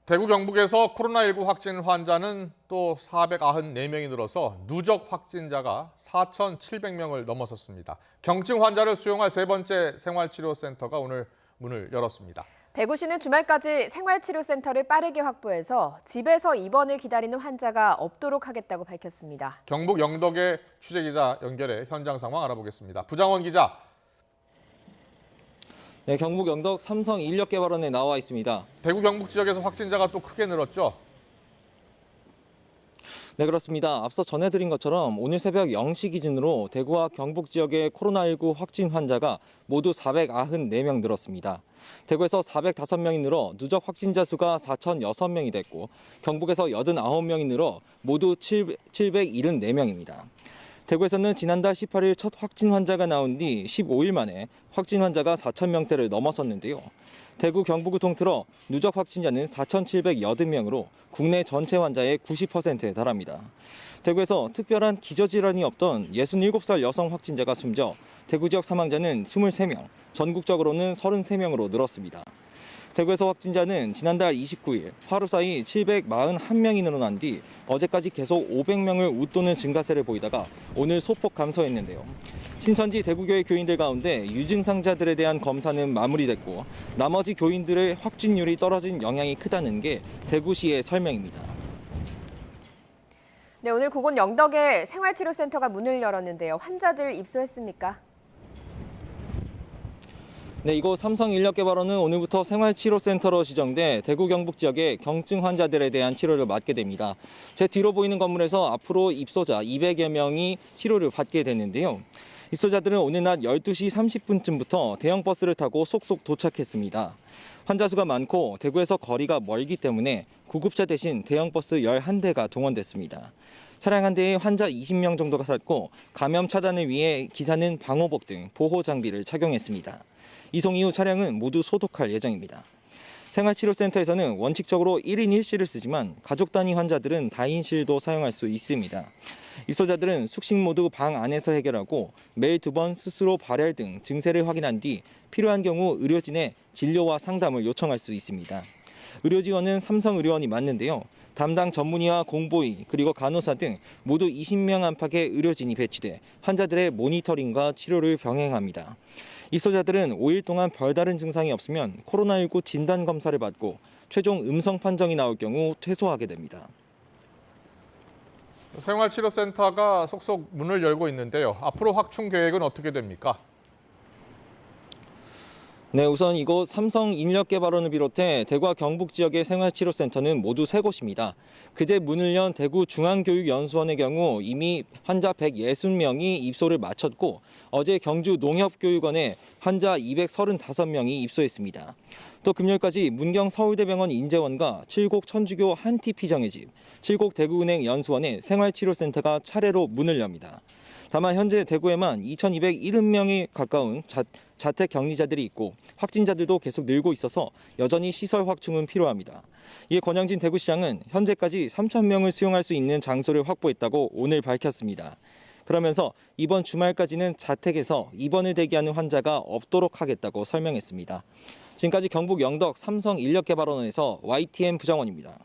대구 경북에서 코로나19 확진 환자는 또 494명이 늘어서 누적 확진자가 4,700명을 넘어섰습니다. 경증 환자를 수용할 세 번째 생활치료센터가 오늘 문을 열었습니다. 대구시는 주말까지 생활치료센터를 빠르게 확보해서 집에서 입원을 기다리는 환자가 없도록 하겠다고 밝혔습니다. 경북 영덕의 취재기자 연결해 현장 상황 알아보겠습니다. 부장원 기자. 네, 경북 영덕 삼성인력개발원에 나와 있습니다. 대구 경북 지역에서 확진자가 또 크게 늘었죠? 네, 그렇습니다. 앞서 전해드린 것처럼 오늘 새벽 0시 기준으로 대구와 경북 지역의 코로나19 확진 환자가 모두 494명 늘었습니다. 대구에서 405명이 늘어 누적 확진자 수가 4,006명이 됐고 경북에서 89명이 늘어 모두 774명입니다. 대구에서는 지난달 18일 첫 확진 환자가 나온 뒤 15일 만에 확진 환자가 4,000명대를 넘어섰는데요. 대구 경북을 통틀어 누적 확진자는 4,780명으로 국내 전체 환자의 90%에 달합니다. 대구에서 특별한 기저질환이 없던 67살 여성 확진자가 숨져 대구 지역 사망자는 23명, 전국적으로는 33명으로 늘었습니다. 대구에서 확진자는 지난달 29일 하루 사이 741명이 늘어난 뒤 어제까지 계속 500명을 웃도는 증가세를 보이다가 오늘 소폭 감소했는데요. 신천지 대구교회 교인들 가운데 유증상자들에 대한 검사는 마무리됐고 나머지 교인들의 확진율이 떨어진 영향이 크다는 게 대구시의 설명입니다. 네, 오늘 그곳 영덕에 생활치료센터가 문을 열었는데요. 환자들 입소했습니까? 네, 이곳 삼성인력개발원은 오늘부터 생활치료센터로 지정돼 대구 경북 지역의 경증 환자들에 대한 치료를 맡게 됩니다. 제 뒤로 보이는 건물에서 앞으로 입소자 200여 명이 치료를 받게 되는데요. 입소자들은 오늘 낮 12시 30분쯤부터 대형 버스를 타고 속속 도착했습니다. 환자 수가 많고 대구에서 거리가 멀기 때문에 구급차 대신 대형 버스 11대가 동원됐습니다. 차량 한 대에 환자 20명 정도가 탔고 감염 차단을 위해 기사는 방호복 등 보호 장비를 착용했습니다. 이송 이후 차량은 모두 소독할 예정입니다. 생활치료센터에서는 원칙적으로 1인 1실을 쓰지만 가족 단위 환자들은 다인실도 사용할 수 있습니다. 입소자들은 숙식 모두 방 안에서 해결하고 매일 2번 스스로 발열 등 증세를 확인한 뒤 필요한 경우 의료진의 진료와 상담을 요청할 수 있습니다. 의료 지원은 삼성의료원이 맡는데요. 담당 전문의와 공보의 그리고 간호사 등 모두 20명 안팎의 의료진이 배치돼 환자들의 모니터링과 치료를 병행합니다. 입소자들은 5일 동안 별다른 증상이 없으면 코로나19 진단 검사를 받고 최종 음성 판정이 나올 경우 퇴소하게 됩니다. 생활치료센터가 속속 문을 열고 있는데요. 앞으로 확충 계획은 어떻게 됩니까? 네, 우선 이곳 삼성인력개발원을 비롯해 대구와 경북 지역의 생활치료센터는 모두 3곳입니다. 그제 문을 연 대구중앙교육연수원의 경우 이미 환자 160명이 입소를 마쳤고 어제 경주 농협교육원에 환자 235명이 입소했습니다. 또 금요일까지 문경 서울대병원 인재원과 칠곡 천주교 한티피정의 집, 칠곡 대구은행 연수원에 생활치료센터가 차례로 문을 엽니다. 다만 현재 대구에만 2,270명이 가까운 자택 격리자들이 있고 확진자들도 계속 늘고 있어서 여전히 시설 확충은 필요합니다. 이에 권영진 대구시장은 현재까지 3,000명을 수용할 수 있는 장소를 확보했다고 오늘 밝혔습니다. 그러면서 이번 주말까지는 자택에서 입원을 대기하는 환자가 없도록 하겠다고 설명했습니다. 지금까지 경북 영덕 삼성인력개발원에서 YTN 부장원입니다.